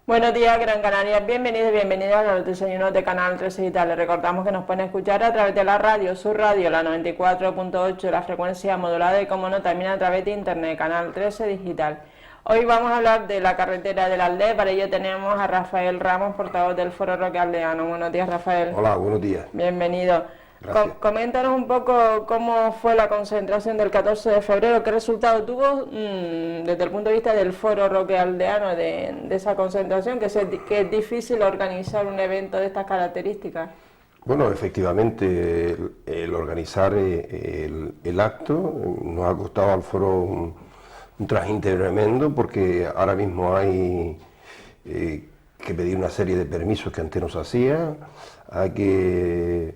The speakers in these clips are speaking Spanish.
Buenos días, Gran Canaria. Bienvenidos y bienvenidas a los desayunos de Canal 13 Digital. Les recordamos que nos pueden escuchar a través de la radio, su radio, la 94.8, la frecuencia modulada y, como no, también a través de internet, Canal 13 Digital. Hoy vamos a hablar de la carretera de la Aldea. Para ello tenemos a Rafael Ramos, portavoz del Foro Roque Aldeano. Buenos días, Rafael. Hola, buenos días. Bienvenido. Coméntanos un poco cómo fue la concentración del 14 de febrero, qué resultado tuvo desde el punto de vista del Foro Roque Aldeano de esa concentración, que es difícil organizar un evento de estas características. Bueno, efectivamente, el organizar el acto nos ha costado al foro un trajín tremendo, porque ahora mismo hay que pedir una serie de permisos que antes no se hacía, hay que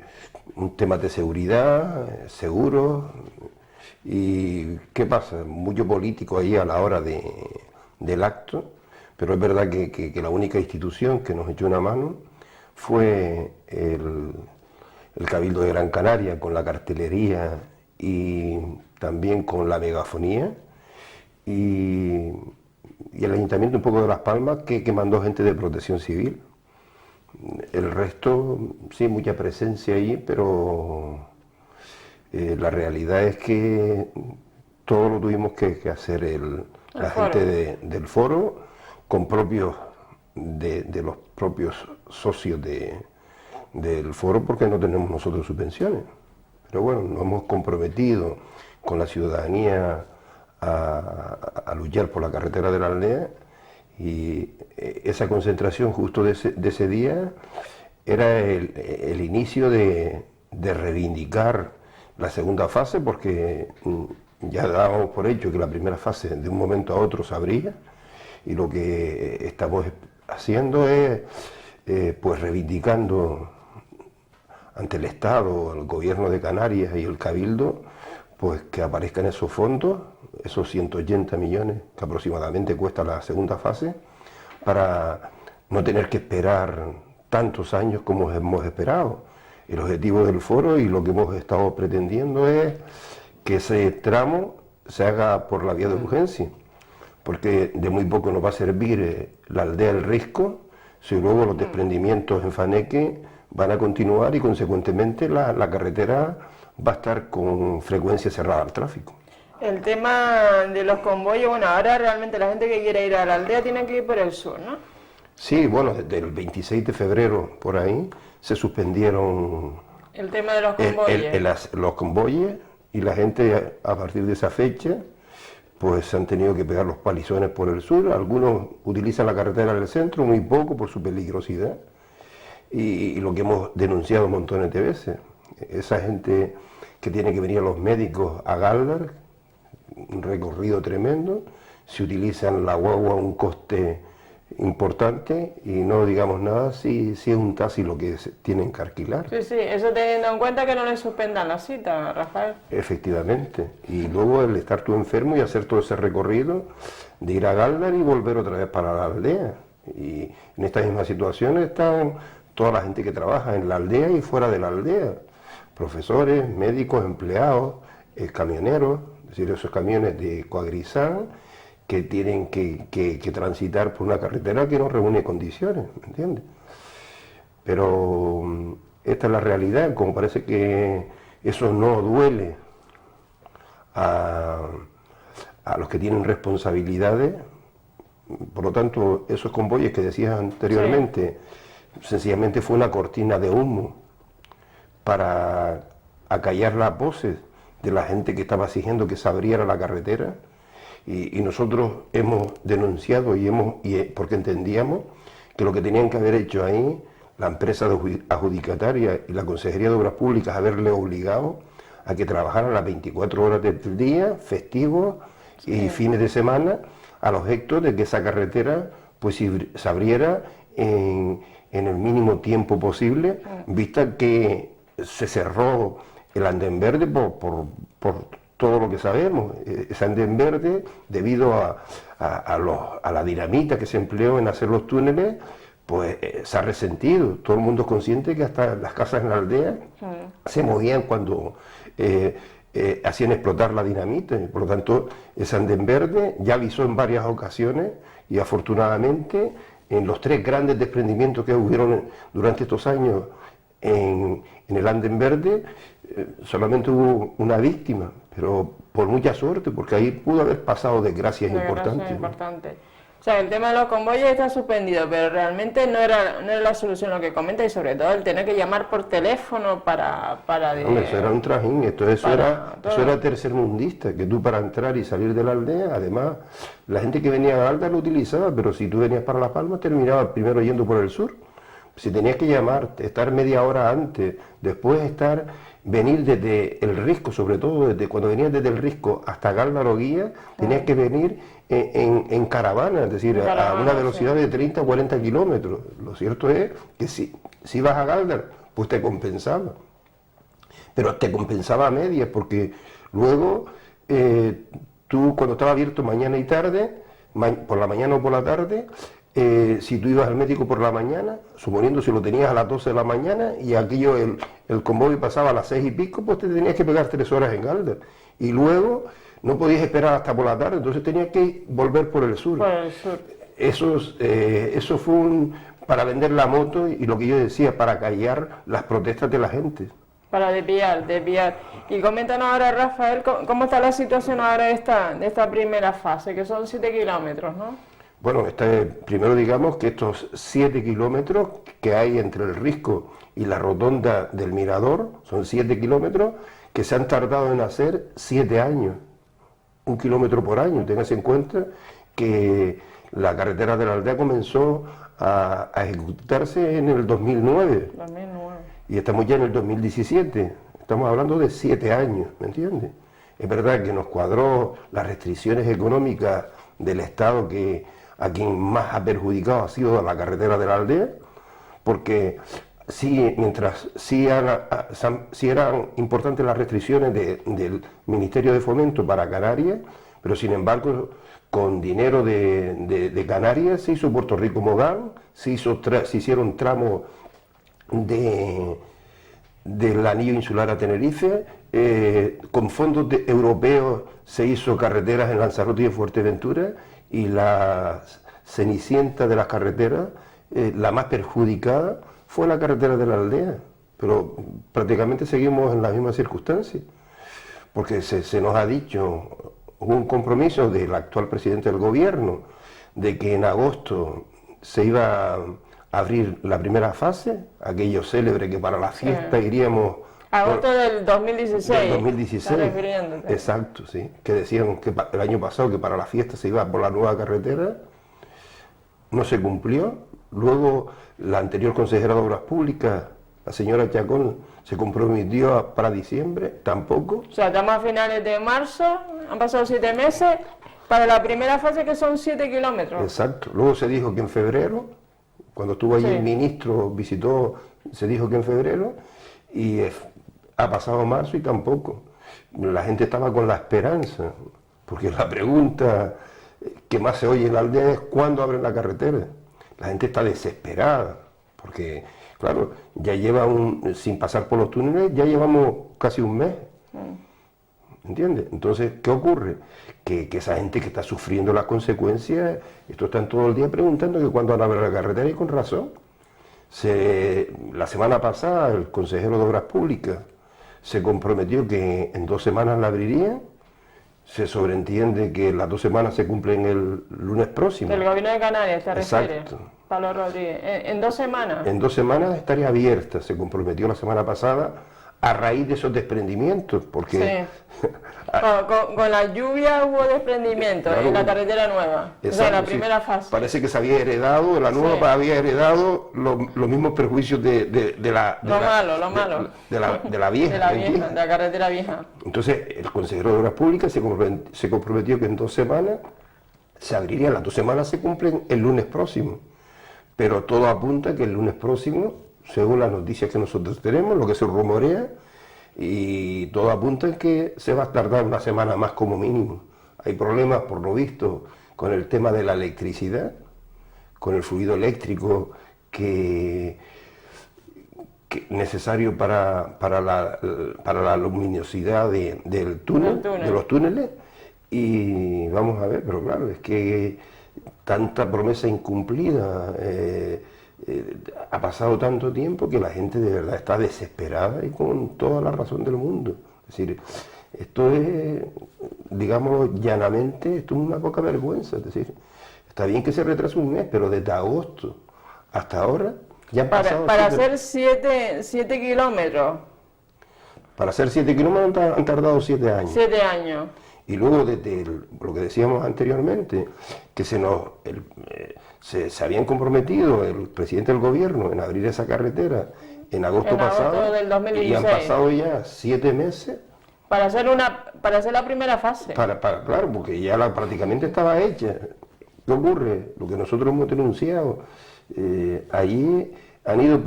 un tema de seguridad, seguros, y ¿qué pasa? Mucho político ahí a la hora del acto, pero es verdad que la única institución que nos echó una mano fue el Cabildo de Gran Canaria, con la cartelería y también con la megafonía, y el Ayuntamiento un poco de Las Palmas, que mandó gente de Protección Civil. El resto, sí, mucha presencia allí, pero la realidad es que todo lo tuvimos que hacer la gente del foro, con de los propios socios del foro, porque no tenemos nosotros subvenciones. Pero bueno, nos hemos comprometido con la ciudadanía a luchar por la carretera de la Aldea, y esa concentración justo de ese día era el inicio de reivindicar la segunda fase, porque ya dábamos por hecho que la primera fase de un momento a otro se abría, y lo que estamos haciendo es pues reivindicando ante el Estado, el Gobierno de Canarias y el Cabildo, pues que aparezcan esos fondos, esos 180 millones que aproximadamente cuesta la segunda fase, para no tener que esperar tantos años como hemos esperado. El objetivo del foro y lo que hemos estado pretendiendo es que ese tramo se haga por la vía de urgencia, porque de muy poco nos va a servir la Aldea del Risco si luego los desprendimientos en Faneque van a continuar, y consecuentemente la carretera va a estar con frecuencia cerrada al tráfico. El tema de los convoyos, bueno, ahora realmente la gente que quiere ir a la aldea tiene que ir por el sur, ¿no? Sí, bueno, desde el 26 de febrero por ahí se suspendieron el tema de los convoyes. Los convoyes, y la gente a partir de esa fecha pues han tenido que pegar los palizones por el sur. Algunos utilizan la carretera del centro, muy poco por su peligrosidad, y lo que hemos denunciado montones de veces, esa gente que tiene que venir a los médicos a Galdar, un recorrido tremendo, se utilizan la guagua a un coste importante, y no digamos nada si es un taxi lo que tienen que alquilar. Sí, sí, eso teniendo en cuenta que no le suspendan la cita, Rafael. Efectivamente, y luego el estar tú enfermo y hacer todo ese recorrido de ir a Galdar y volver otra vez para la aldea. Y en estas mismas situaciones están toda la gente que trabaja en la aldea y fuera de la aldea, profesores, médicos, empleados, camioneros, es decir, esos camiones de Coagrizán que tienen que transitar por una carretera que no reúne condiciones, ¿me entiendes? Pero esta es la realidad. Como parece que eso no duele a los que tienen responsabilidades, por lo tanto, esos convoyes que decías anteriormente, sí, sencillamente fue una cortina de humo para acallar las voces de la gente que estaba exigiendo que se abriera la carretera, y nosotros hemos denunciado porque entendíamos que lo que tenían que haber hecho ahí la empresa adjudicataria y la Consejería de Obras Públicas, haberle obligado a que trabajaran las 24 horas del día, festivos y fines de semana, a los efectos de que esa carretera pues se abriera en el mínimo tiempo posible, vista que se cerró el andén verde por todo lo que sabemos. Ese andén verde, debido a la dinamita que se empleó en hacer los túneles, pues se ha resentido. Todo el mundo es consciente que hasta las casas en la aldea se movían cuando hacían explotar la dinamita. Por lo tanto, ese andén verde ya avisó en varias ocasiones, y afortunadamente en los 3 grandes desprendimientos que hubieron durante estos años en el Anden Verde, solamente hubo una víctima, pero por mucha suerte, porque ahí pudo haber pasado desgracias importantes. Importantes. O sea, el tema de los convoyes está suspendido, pero realmente no era la solución lo que comenta, y sobre todo el tener que llamar por teléfono para Hombre, eso era un trajín, eso era tercermundista, que tú para entrar y salir de la aldea, además, la gente que venía a Alda lo utilizaba, pero si tú venías para Las Palmas terminabas primero yendo por el sur. Si tenías que llamar, estar media hora antes, después venir desde el Risco, sobre todo desde cuando venías desde el Risco hasta Gáldaro Guía, tenías que venir en caravana, es decir, a una velocidad de 30 o 40 kilómetros. Lo cierto es que si ibas a Gáldaro, pues te compensaba. Pero te compensaba a medias, porque luego tú cuando estaba abierto mañana y tarde, por la mañana o por la tarde, si tú ibas al médico por la mañana, suponiendo si lo tenías a las 12 de la mañana y aquello, el convoy pasaba a las 6 y pico, pues te tenías que pegar 3 horas en Galdar. Y luego no podías esperar hasta por la tarde, entonces tenías que volver por el sur. Por el sur. Eso fue para vender la moto y lo que yo decía, para callar las protestas de la gente. Para desviar. Y coméntanos ahora, Rafael, cómo está la situación ahora de esta primera fase, que son 7 kilómetros, ¿no? Bueno, primero digamos que estos 7 kilómetros que hay entre el Risco y la rotonda del Mirador, son 7 kilómetros que se han tardado en hacer 7 años, 1 kilómetro por año. Tengas en cuenta que la carretera de la aldea comenzó a ejecutarse en el 2009. Y estamos ya en el 2017, estamos hablando de 7 años, ¿me entiendes? Es verdad que nos cuadró las restricciones económicas del Estado, que a quien más ha perjudicado ha sido a la carretera de la aldea, porque sí eran importantes las restricciones del Ministerio de Fomento para Canarias, pero sin embargo con dinero de Canarias se hizo Puerto Rico Mogán, se hicieron tramos del anillo insular a Tenerife, con fondos europeos se hizo carreteras en Lanzarote y en Fuerteventura, y la cenicienta de las carreteras, la más perjudicada, fue la carretera de la aldea, pero prácticamente seguimos en las mismas circunstancias, porque se nos ha dicho, hubo un compromiso del actual presidente del gobierno, de que en agosto se iba a abrir la primera fase, aquello célebre que para la fiesta iríamos... Agosto del 2016. Del 2016. Exacto, sí. Que decían que el año pasado que para la fiesta se iba por la nueva carretera, no se cumplió. Luego la anterior consejera de Obras Públicas, la señora Chacón, se comprometió para diciembre, tampoco. O sea, estamos a finales de marzo, han pasado 7 meses, para la primera fase que son 7 kilómetros. Exacto. Luego se dijo que en febrero, cuando estuvo allí el ministro, visitó, se dijo que en febrero, y ha pasado marzo y tampoco. La gente estaba con la esperanza, porque la pregunta que más se oye en la aldea es ¿cuándo abren la carretera? La gente está desesperada, porque, claro, ya sin pasar por los túneles, ya llevamos casi un mes. ¿Entiendes? Entonces, ¿qué ocurre? Que esa gente que está sufriendo las consecuencias, esto están todo el día preguntando que cuándo van a abrir la carretera, y con razón. La semana pasada el consejero de Obras Públicas se comprometió que en 2 semanas la abriría. Se sobreentiende que las 2 semanas se cumplen el lunes próximo. Del gobierno de Canarias, ¿te refieres? Exacto. Pablo Rodríguez. ¿En 2 semanas? En 2 semanas estaría abierta, se comprometió la semana pasada, a raíz de esos desprendimientos, porque... Sí. Con la lluvia hubo desprendimiento, claro, en la carretera nueva, exacto, o sea, en la primera fase. Parece que se había heredado, la nueva había heredado los mismos perjuicios de la vieja. De la carretera vieja. Entonces, el consejero de Obras Públicas se comprometió que en 2 semanas se abriría. Las 2 semanas se cumplen el lunes próximo, pero todo apunta que el lunes próximo, según las noticias que nosotros tenemos, lo que se rumorea, y todo apunta en que se va a tardar 1 semana más como mínimo. Hay problemas, por lo visto, con el tema de la electricidad, con el fluido eléctrico que necesario para la luminosidad del túnel, de los túneles, y vamos a ver, pero claro, es que tanta promesa incumplida, ha pasado tanto tiempo que la gente de verdad está desesperada y con toda la razón del mundo. Es decir, esto es, digámoslo llanamente, esto es una poca vergüenza. Es decir, está bien que se retrase un mes, pero desde agosto hasta ahora ya han pasado... Para hacer 7 kilómetros. Para hacer 7 kilómetros han tardado 7 años. 7 años. Y luego desde lo que decíamos anteriormente, que se habían comprometido el presidente del gobierno en abrir esa carretera en agosto pasado, del 2016. y han pasado ya 7 meses. Para hacer la primera fase. Claro, porque ya prácticamente estaba hecha. ¿Qué ocurre? Lo que nosotros hemos denunciado, allí han ido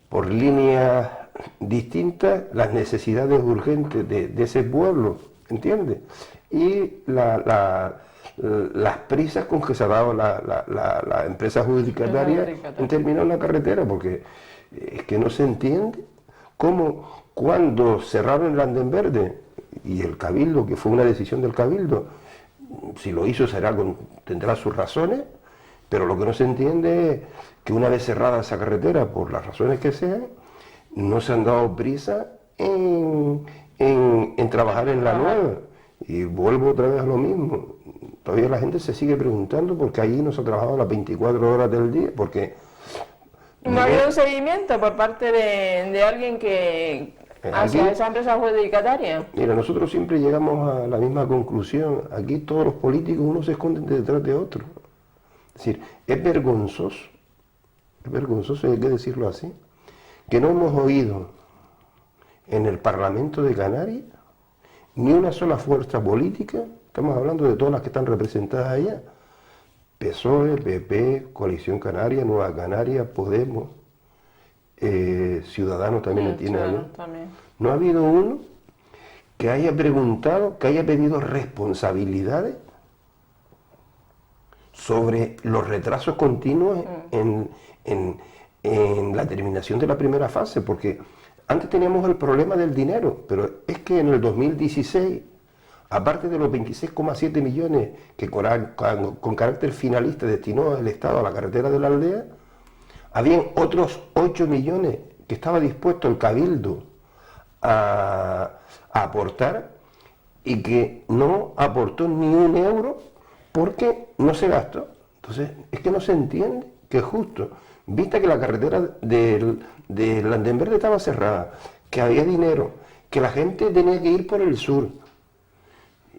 por líneas distintas las necesidades urgentes de ese pueblo, ¿entiendes? Y las prisas con que se ha dado la empresa adjudicataria en terminar la carretera, porque es que no se entiende cómo cuando cerraron el Andén Verde y el Cabildo, que fue una decisión del Cabildo, si lo hizo tendrá sus razones, pero lo que no se entiende es que una vez cerrada esa carretera, por las razones que sean, no se han dado prisa en trabajar en la nueva. Y vuelvo otra vez a lo mismo. Todavía la gente se sigue preguntando por qué allí no se ha trabajado las 24 horas del día, porque... ¿No ha habido un seguimiento por parte de alguien que hacia esa empresa adjudicataria? Mira, nosotros siempre llegamos a la misma conclusión. Aquí todos los políticos, uno se esconde detrás de otro. Es decir, es vergonzoso, hay que decirlo así, que no hemos oído en el Parlamento de Canarias ni una sola fuerza política, estamos hablando de todas las que están representadas allá, PSOE, PP, Coalición Canaria, Nueva Canarias, Podemos, Ciudadanos también tiene allá. No ha habido uno que haya preguntado, que haya pedido responsabilidades sobre los retrasos continuos en la terminación de la primera fase, porque antes teníamos el problema del dinero, pero es que en el 2016, aparte de los 26,7 millones que con carácter finalista destinó el Estado a la carretera de la aldea, habían otros 8 millones que estaba dispuesto el Cabildo a aportar y que no aportó ni un euro porque no se gastó. Entonces, es que no se entiende que es justo. Vista que la carretera del Andén Verde estaba cerrada, que había dinero, que la gente tenía que ir por el sur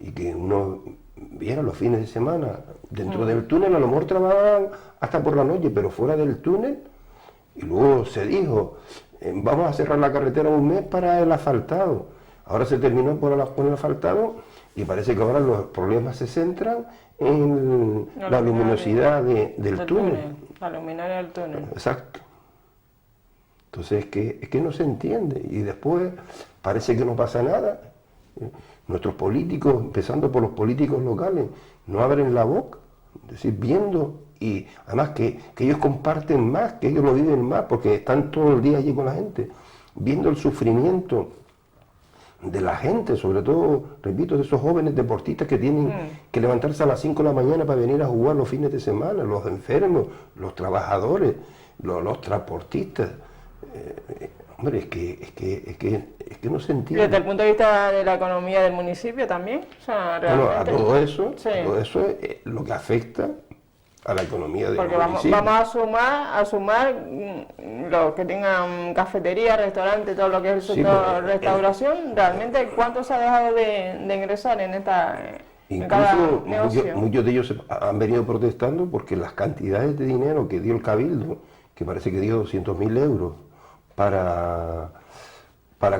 y que uno viera los fines de semana dentro del túnel, a lo mejor trabajaban hasta por la noche, pero fuera del túnel, y luego se dijo, vamos a cerrar la carretera un mes para el asfaltado. Ahora se terminó con el asfaltado y parece que ahora los problemas se centran en la luminosidad del túnel. La luminaria del túnel. Exacto. Entonces es que no se entiende y después parece que no pasa nada. Nuestros políticos, empezando por los políticos locales, no abren la boca, es decir, viendo, y además que ellos comparten más, que ellos lo viven más, porque están todo el día allí con la gente, viendo el sufrimiento de la gente, sobre todo, repito, de esos jóvenes deportistas que tienen que levantarse a las 5 de la mañana para venir a jugar los fines de semana, los enfermos, los trabajadores, los transportistas. Hombre, es que no se entiende. Desde el punto de vista de la economía del municipio también, o sea, realmente... Bueno, todo eso es lo que afecta a la economía del municipio. Vamos a sumar los que tengan cafetería, restaurante, todo lo que es el sector restauración, realmente ¿cuánto se ha dejado de ingresar en cada negocio? Muchos de ellos han venido protestando porque las cantidades de dinero que dio el Cabildo, que parece que dio 200.000 euros para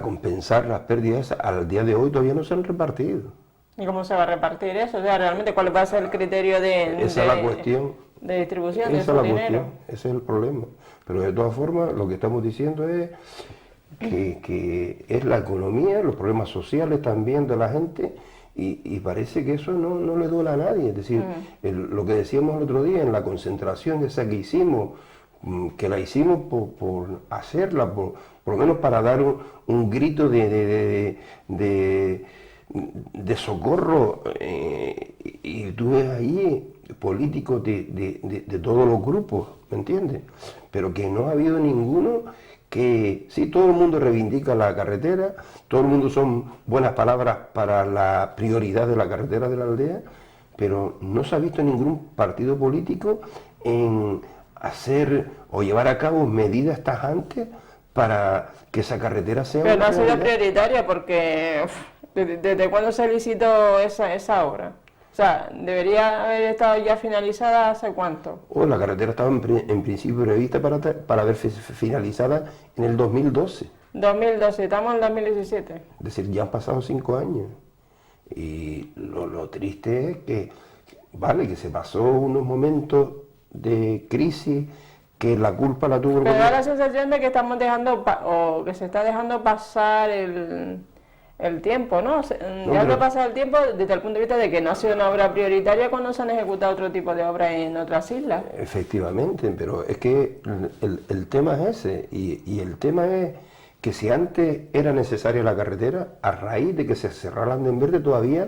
compensar las pérdidas, al día de hoy todavía no se han repartido. ¿Y cómo se va a repartir eso? O sea, realmente, ¿cuál va a ser el criterio Esa es la cuestión. De distribución de Esa es la dinero? cuestión, ese es el problema. Pero de todas formas, lo que estamos diciendo es que es la economía, los problemas sociales también de la gente, y parece que eso no le duele a nadie. Es decir, lo que decíamos el otro día, en la concentración esa que hicimos, que la hicimos por hacerla, por lo menos para dar un grito de de socorro, y tú ves ahí políticos de todos los grupos, ¿me entiendes? Pero que no ha habido ninguno que, sí, todo el mundo reivindica la carretera, todo el mundo son buenas palabras para la prioridad de la carretera de la aldea, pero no se ha visto ningún partido político en hacer o llevar a cabo medidas tajantes para que esa carretera sea Pero una no ha sido realidad. prioritaria porque ¿desde cuándo se licitó esa obra? O sea, debería haber estado ya finalizada hace cuánto. La carretera estaba en principio prevista para ver finalizada en el 2012. 2012, estamos en 2017. Es decir, ya han pasado 5 años. Y lo triste es que, vale, que se pasó unos momentos de crisis, que la culpa la tuvo el Pero da gobierno. la sensación de que estamos dejando, o que se está dejando pasar el tiempo, ¿no? Dejando pasar el tiempo desde el punto de vista de que no ha sido una obra prioritaria cuando se han ejecutado otro tipo de obras en otras islas. Efectivamente, pero es que el tema es ese, y el tema es que si antes era necesaria la carretera, a raíz de que se cerrara el andén verde todavía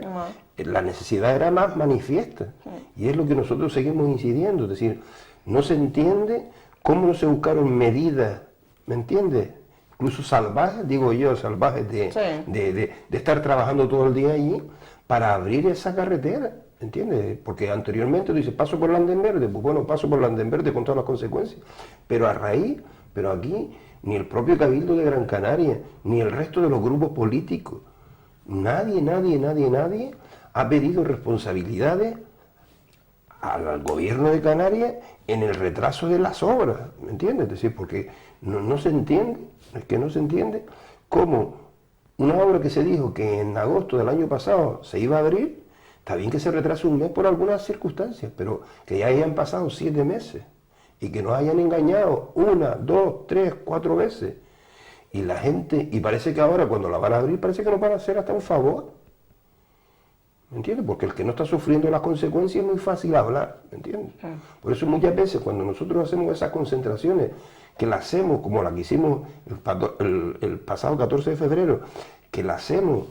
la necesidad era más manifiesta, y es lo que nosotros seguimos incidiendo, es decir, no se entiende cómo no se buscaron medidas, ¿me entiendes? Incluso salvajes, digo yo, salvajes de estar trabajando todo el día allí para abrir esa carretera, ¿entiendes? Porque anteriormente tú dices, paso por el andén verde, pues bueno, paso por el andén verde con todas las consecuencias, pero pero aquí, ni el propio Cabildo de Gran Canaria, ni el resto de los grupos políticos, nadie ha pedido responsabilidades al gobierno de Canarias en el retraso de las obras, ¿me entiendes? Es decir, porque no se entiende, es que no se entiende cómo una obra que se dijo que en agosto del año pasado se iba a abrir, está bien que se retrase un mes por algunas circunstancias, pero que ya hayan pasado 7 meses y que nos hayan engañado 1, 2, 3, 4 veces. Y la gente, y parece que ahora cuando la van a abrir, parece que nos van a hacer hasta un favor. ¿Me entiendes? Porque el que no está sufriendo las consecuencias es muy fácil hablar, ¿me entiendes? Por eso muchas veces cuando nosotros hacemos esas concentraciones, que las hacemos como la que hicimos el pasado 14 de febrero, que la hacemos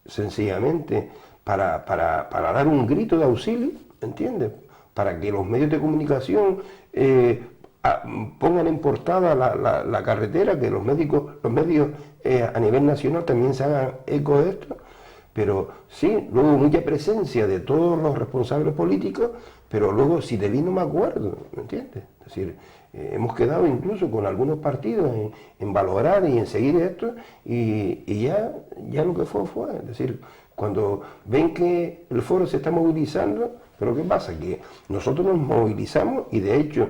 sencillamente para dar un grito de auxilio, ¿me entiendes? Para que los medios de comunicación pongan en portada la carretera, que los medios a nivel nacional también se hagan eco de esto. Pero sí, luego mucha presencia de todos los responsables políticos, pero luego si de mí no me acuerdo, ¿me entiendes? Es decir, hemos quedado incluso con algunos partidos en valorar y en seguir esto, y ya lo que fue. Es decir, cuando ven que el foro se está movilizando, pero ¿qué pasa? Que nosotros nos movilizamos y de hecho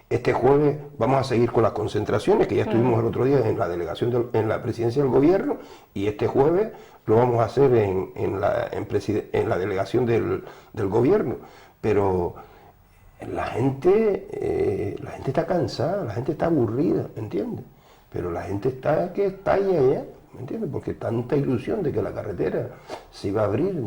este jueves vamos a seguir con las concentraciones, que ya estuvimos el otro día en la delegación, en la presidencia del gobierno, y este jueves lo vamos a hacer en la delegación del gobierno. Pero la gente está cansada, la gente está aburrida, ¿me entiendes? Pero la gente está que estalla ya, ¿me entiendes? Porque tanta ilusión de que la carretera se iba a abrir,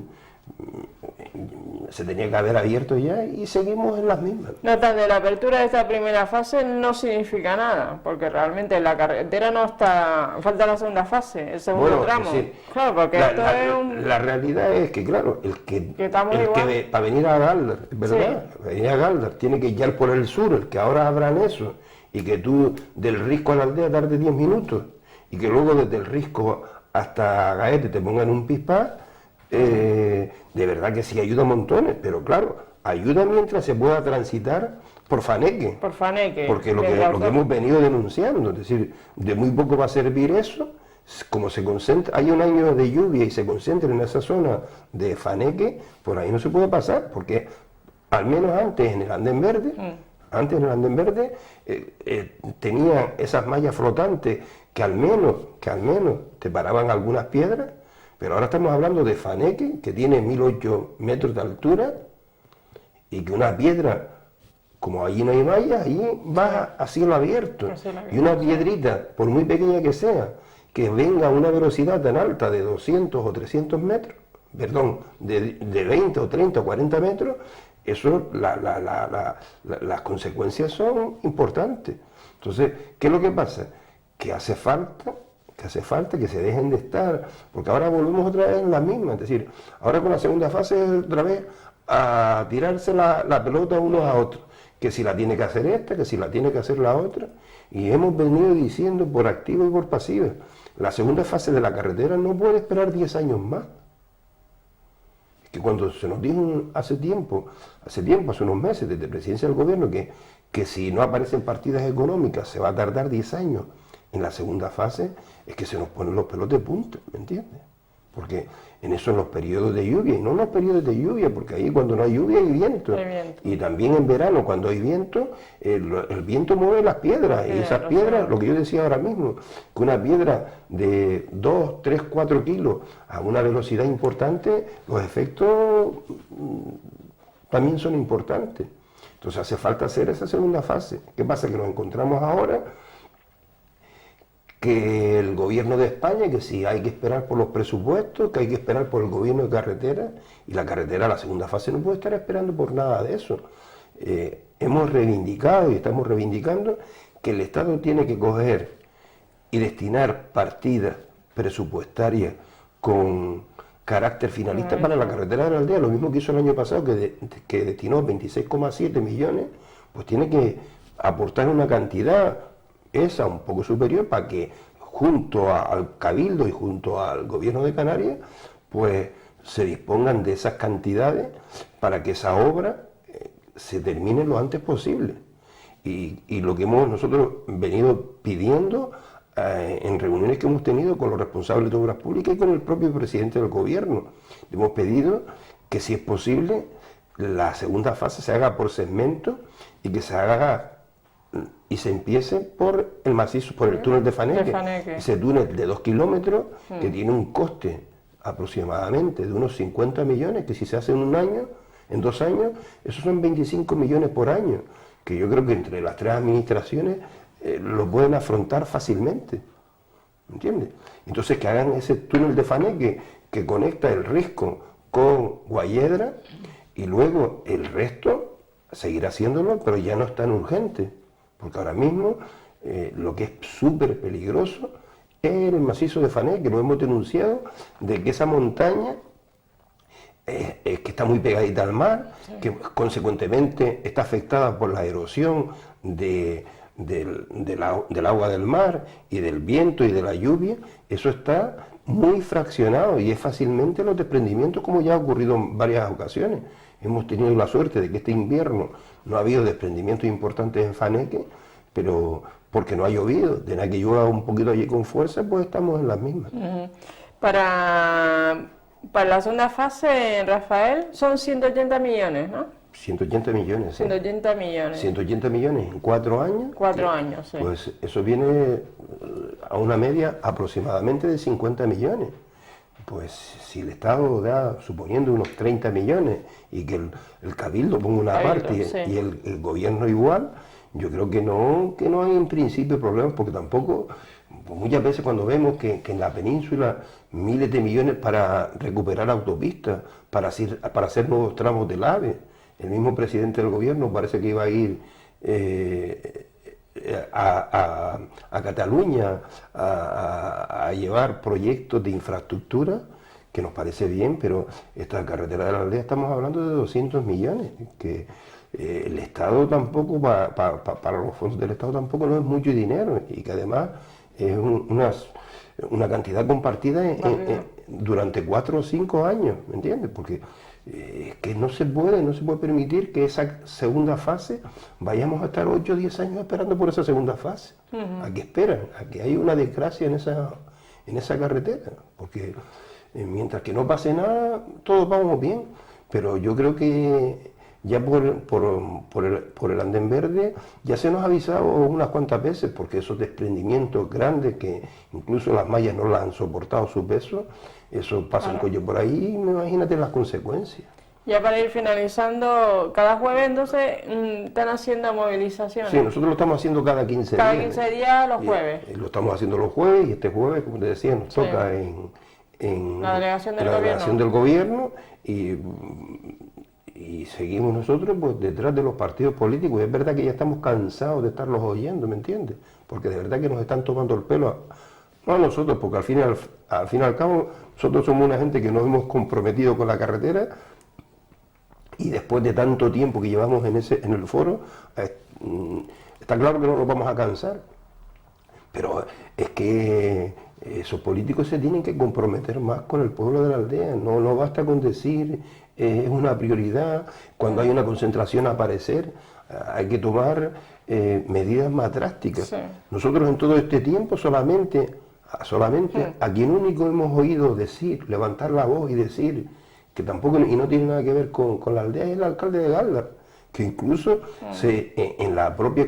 se tenía que haber abierto ya y seguimos en las mismas. Notas de la apertura de esta primera fase no significa nada, porque realmente la carretera no está, falta la segunda fase, el segundo tramo. Sí, claro, porque esto es un... La realidad es que, claro, el que para venir a Galdar, ¿verdad? Sí. Para venir a Galdar tiene que ir por el sur, el que ahora abran eso, y que tú del Risco a la aldea tarde 10 minutos, y que luego desde el Risco hasta Gaete te pongan un pispá. De verdad que sí ayuda montones, pero claro, ayuda mientras se pueda transitar por Faneque. Por Faneque. Porque lo que hemos venido denunciando, es decir, de muy poco va a servir eso, como se concentra, hay un año de lluvia y se concentra en esa zona de Faneque, por ahí no se puede pasar, porque al menos antes en el andén verde, tenía esas mallas flotantes que al menos te paraban algunas piedras. Pero ahora estamos hablando de Faneque, que tiene 1008 metros de altura, y que una piedra, como allí no hay vallas, allí va a cielo abierto. Y una piedrita, por muy pequeña que sea, que venga a una velocidad tan alta de 200 o 300 metros, perdón, de 20 o 30 o 40 metros, eso, las consecuencias son importantes. Entonces, ¿qué es lo que pasa? Que hace falta que hace falta que se dejen de estar, porque ahora volvemos otra vez en la misma, es decir, ahora con la segunda fase otra vez a tirarse la pelota unos a otros, que si la tiene que hacer esta, que si la tiene que hacer la otra, y hemos venido diciendo por activa y por pasiva, la segunda fase de la carretera no puede esperar 10 años más. Es que cuando se nos dijo hace unos meses, desde presidencia del gobierno, que si no aparecen partidas económicas se va a tardar 10 años en la segunda fase, es que se nos ponen los pelos de punta, ¿me entiendes? Porque en eso, en los periodos de lluvia, y no en los periodos de lluvia, porque ahí cuando no hay lluvia hay viento. Y también en verano, cuando hay viento, el viento mueve las piedras, y esas piedras, lo que yo decía ahora mismo, que una piedra de 2, 3, 4 kilos a una velocidad importante, los efectos también son importantes. Entonces hace falta hacer esa segunda fase. ¿Qué pasa? Que nos encontramos ahora que el gobierno de España, que si hay que esperar por los presupuestos, que hay que esperar por el gobierno de carretera, y la carretera, la segunda fase, no puede estar esperando por nada de eso. Hemos reivindicado y estamos reivindicando que el Estado tiene que coger y destinar partidas presupuestarias con carácter finalista para la carretera de la aldea, lo mismo que hizo el año pasado, que destinó 26,7 millones, pues tiene que aportar una cantidad esa un poco superior para que junto al Cabildo y junto al Gobierno de Canarias pues se dispongan de esas cantidades para que esa obra se termine lo antes posible. Y lo que hemos nosotros venido pidiendo en reuniones que hemos tenido con los responsables de obras públicas y con el propio presidente del gobierno, hemos pedido que si es posible la segunda fase se haga por segmento y que se haga y se empiece por el macizo, por el túnel de Faneque. Ese túnel de 2 kilómetros que tiene un coste aproximadamente de unos 50 millones, que si se hace en un año, en 2 años, esos son 25 millones por año, que yo creo que entre las 3 administraciones lo pueden afrontar fácilmente, ¿entiendes? Entonces que hagan ese túnel de Faneque que conecta el Risco con Guayedra y luego el resto seguirá haciéndolo, pero ya no es tan urgente. Porque ahora mismo lo que es súper peligroso es el macizo de Faneque, que lo hemos denunciado, de que esa montaña que está muy pegadita al mar, que consecuentemente está afectada por la erosión del agua del mar y del viento y de la lluvia. Eso está muy fraccionado y es fácilmente los desprendimientos, como ya ha ocurrido en varias ocasiones. Hemos tenido la suerte de que este invierno no ha habido desprendimientos importantes en Faneque, pero porque no ha llovido. De nada que llueva un poquito allí con fuerza, pues estamos en las mismas. Para la segunda fase, Rafael, son 180 millones, ¿no? 180 millones, sí. 180 millones. 180 millones en 4 años. 4 años, sí. Pues eso viene a una media aproximadamente de 50 millones. Pues si el Estado da, suponiendo unos 30 millones, y que el Cabildo ponga una parte y el gobierno igual, yo creo que no hay en principio problemas, porque tampoco, pues muchas veces cuando vemos que en la península miles de millones para recuperar autopistas, para hacer nuevos tramos del AVE, el mismo presidente del gobierno parece que iba a ir a Cataluña a llevar proyectos de infraestructura, que nos parece bien, pero esta carretera de la aldea estamos hablando de 200 millones, que el Estado tampoco, para los fondos del Estado tampoco no es mucho dinero, y que además es una cantidad compartida durante 4 o 5 años, ¿me entiendes? Porque que no se puede permitir que esa segunda fase vayamos a estar 8 o 10 años esperando por esa segunda fase. ¿A qué esperan? A que haya una desgracia en esa carretera, porque mientras que no pase nada, todos vamos bien, pero yo creo que ya por el andén verde ya se nos ha avisado unas cuantas veces, porque esos desprendimientos grandes que incluso las mallas no las han soportado su peso, eso pasa un cuello por ahí, imagínate las consecuencias. Ya para ir finalizando, cada jueves entonces están haciendo movilizaciones. Sí, nosotros lo estamos haciendo cada 15 días. Cada 15 días los jueves. Lo estamos haciendo los jueves, y este jueves, como te decía, nos toca en la delegación del gobierno, y seguimos nosotros pues detrás de los partidos políticos. Y es verdad que ya estamos cansados de estarlos oyendo, ¿me entiendes? Porque de verdad que nos están tomando el pelo No nosotros, porque al fin y al cabo, nosotros somos una gente que nos hemos comprometido con la carretera y después de tanto tiempo que llevamos en el foro, está claro que no nos vamos a cansar. Pero es que esos políticos se tienen que comprometer más con el pueblo de la aldea, no basta con decir es una prioridad, cuando hay una concentración a aparecer, hay que tomar medidas más drásticas. Sí. Nosotros en todo este tiempo solamente a quien único hemos oído decir, levantar la voz y decir que tampoco, y no tiene nada que ver con la aldea, es el alcalde de Galdar, que incluso en la propia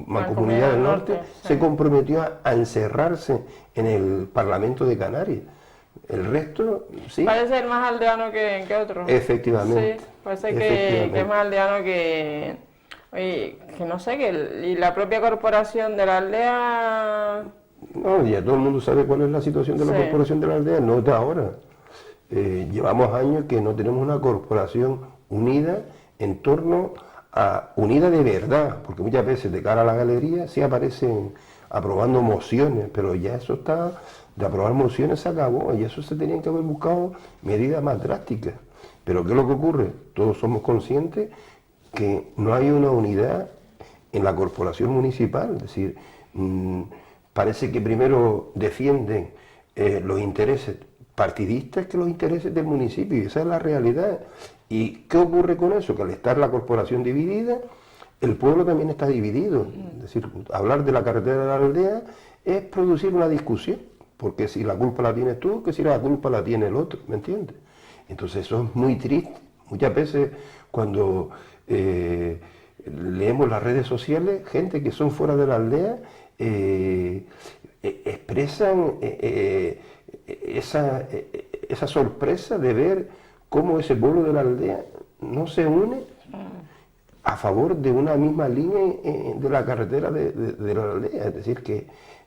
Mancomunidad del Norte se comprometió a encerrarse en el Parlamento de Canarias. El resto, sí. Parece ser más aldeano que otro. Efectivamente. Sí, parece que es más aldeano que... Oye, que no sé, y la propia corporación de la aldea... No, ya todo el mundo sabe cuál es la situación de la corporación de la aldea, no es de ahora. Llevamos años que no tenemos una corporación unida en torno a... unida de verdad, porque muchas veces de cara a la galería sí aparecen aprobando mociones, pero ya eso está... de aprobar mociones se acabó, y eso se tenían que haber buscado medidas más drásticas. Pero ¿qué es lo que ocurre? Todos somos conscientes que no hay una unidad en la corporación municipal, es decir, parece que primero defienden los intereses partidistas que los intereses del municipio, y esa es la realidad. ¿Y qué ocurre con eso? Que al estar la corporación dividida, el pueblo también está dividido. Es decir, hablar de la carretera de la aldea es producir una discusión, porque si la culpa la tienes tú, que si la culpa la tiene el otro, ¿me entiendes? Entonces eso es muy triste. Muchas veces cuando leemos las redes sociales, gente que son fuera de la aldea expresan esa sorpresa de ver cómo ese pueblo de la aldea no se une a favor de una misma línea de la carretera de la aldea. Es decir, que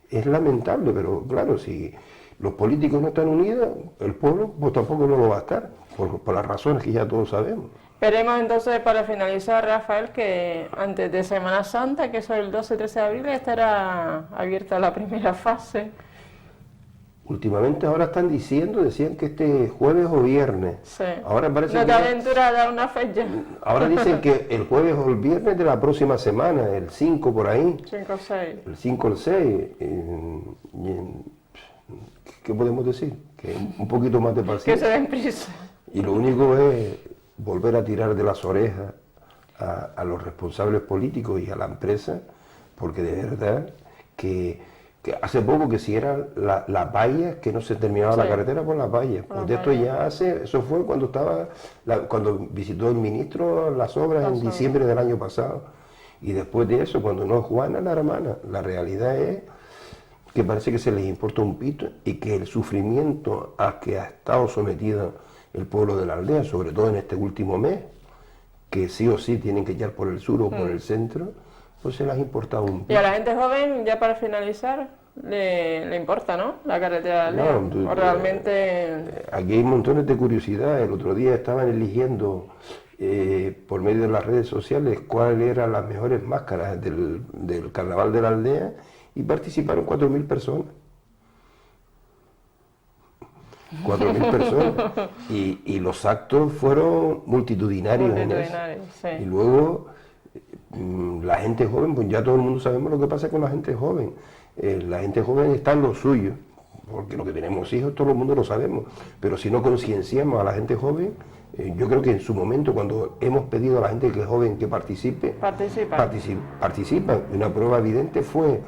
es lamentable, pero claro, si los políticos no están unidos, el pueblo pues tampoco no lo va a estar, por las razones que ya todos sabemos. Esperemos entonces, para finalizar, Rafael, que antes de Semana Santa, que eso es el 12-13 de abril, estará abierta la primera fase. Últimamente ahora decían que este jueves o viernes. Sí. Ahora parece no te aventuras a dar una fecha. Ahora dicen que el jueves o el viernes de la próxima semana, el 5 por ahí. 5 o 6. El 5 o el 6. ¿Qué podemos decir? Que un poquito más de paciencia. Que se den prisa. Y lo único es volver a tirar de las orejas a los responsables políticos y a la empresa, porque de verdad que hace poco que si eran las vallas, que no se terminaba la carretera por las vallas. Pues esto ya eso fue cuando cuando visitó el ministro las obras en diciembre del año pasado. Y después de eso, cuando no es Juana, la hermana, la realidad es que parece que se les importa un pito y que el sufrimiento a que ha estado sometido el pueblo de la aldea, sobre todo en este último mes, que sí o sí tienen que echar por el sur o por el centro, pues se les ha importado un pito. Y a la gente joven, ya para finalizar, le importa, ¿no?, la carretera de la aldea. No, o realmente... Aquí hay montones de curiosidad. El otro día estaban eligiendo por medio de las redes sociales cuáles eran las mejores máscaras del carnaval de la aldea, y participaron 4.000 personas. 4.000 personas. Y los actos fueron multitudinarios en eso. Sí. Y luego la gente joven, pues ya todo el mundo sabemos lo que pasa con la gente joven. La gente joven está en lo suyo, porque lo que tenemos hijos todo el mundo lo sabemos, pero si no concienciamos a la gente joven, yo creo que en su momento, cuando hemos pedido a la gente joven que participan. Una prueba evidente fue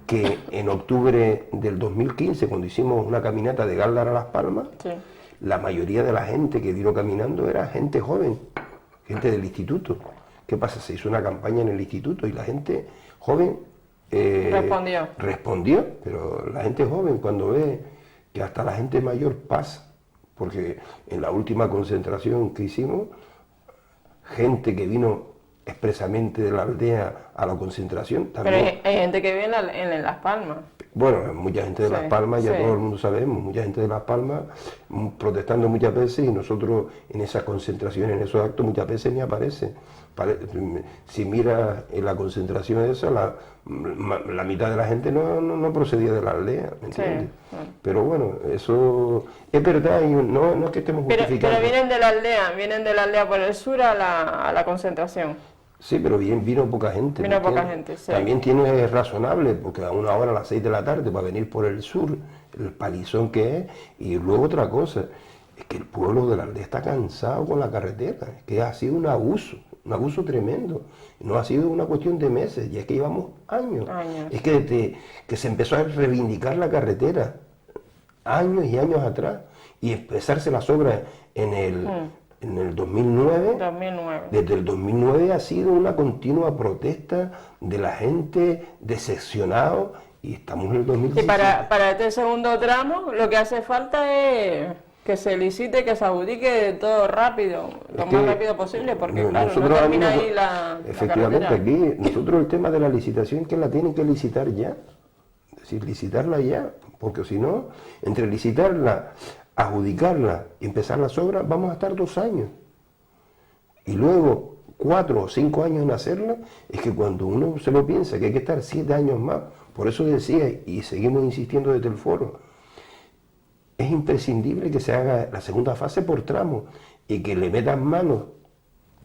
que en octubre del 2015, cuando hicimos una caminata de Galdar a Las Palmas, la mayoría de la gente que vino caminando era gente joven, gente del instituto. ¿Qué pasa? Se hizo una campaña en el instituto y la gente joven respondió, pero la gente joven, cuando ve que hasta la gente mayor pasa, porque en la última concentración que hicimos, gente que vino expresamente de la aldea a la concentración también. Pero hay gente que vive en Las Palmas. Bueno, mucha gente de Las Palmas, ya todo el mundo sabemos, mucha gente de Las Palmas protestando muchas veces, y nosotros en esas concentraciones, en esos actos, muchas veces ni aparece, Si miras en la concentración de eso, la mitad de la gente no procedía de la aldea, ¿me entiendes? Sí, bueno. Pero bueno, eso es verdad y no es que estemos justificando. Pero vienen de la aldea por el sur a la concentración. Sí, pero bien, vino poca gente. Vino ¿me poca entiendes? gente, sí. También tiene es razonable, porque a una hora a las 6 de la tarde para venir por el sur, el palizón que es, y luego otra cosa, es que el pueblo de la aldea está cansado con la carretera, es que ha sido un abuso tremendo, no ha sido una cuestión de meses, y es que llevamos años. Es que desde que se empezó a reivindicar la carretera, años y años atrás, y empezarse las obras en el 2009, 2009. desde el 2009 ha sido una continua protesta de la gente decepcionado y estamos en el 2017. Y para este segundo tramo lo que hace falta es que se licite, que se adjudique todo rápido, lo más rápido posible, porque claro, no termina ahí la efectivamente, carretera. aquí nosotros el tema de la licitación es que la tienen que licitar ya, es decir, licitarla ya, porque si no, entre licitarla, adjudicarla y empezar las obras, vamos a estar 2 años. Y luego 4 o 5 años en hacerla, es que cuando uno se lo piensa que hay que estar 7 años más, por eso decía, y seguimos insistiendo desde el foro, es imprescindible que se haga la segunda fase por tramo y que le metan manos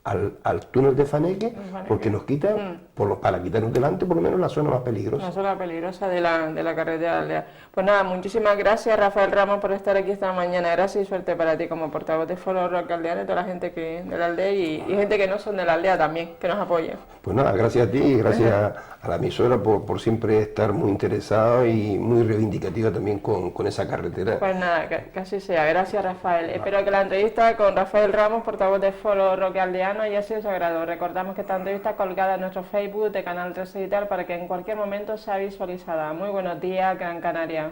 al túnel de Faneque, porque nos quita, para quitarnos delante, por lo menos la zona más peligrosa. La zona peligrosa de la carretera de aldea. Pues nada, muchísimas gracias Rafael Ramos por estar aquí esta mañana. Gracias y suerte para ti como portavoz de Foro Roque Aldeano y toda la gente que de la aldea y gente que no son de la aldea también, que nos apoya. Pues nada, gracias a ti y gracias a la emisora por siempre estar muy interesada y muy reivindicativa también con esa carretera. Pues nada, que así sea. Gracias Rafael. Espero que la entrevista con Rafael Ramos, portavoz de Foro Roque Aldeano, haya sido de su agrado. Recordamos que esta entrevista está colgada en nuestro Facebook de Canal 13 Digital para que en cualquier momento sea visualizada. Muy buenos días, Gran Canaria.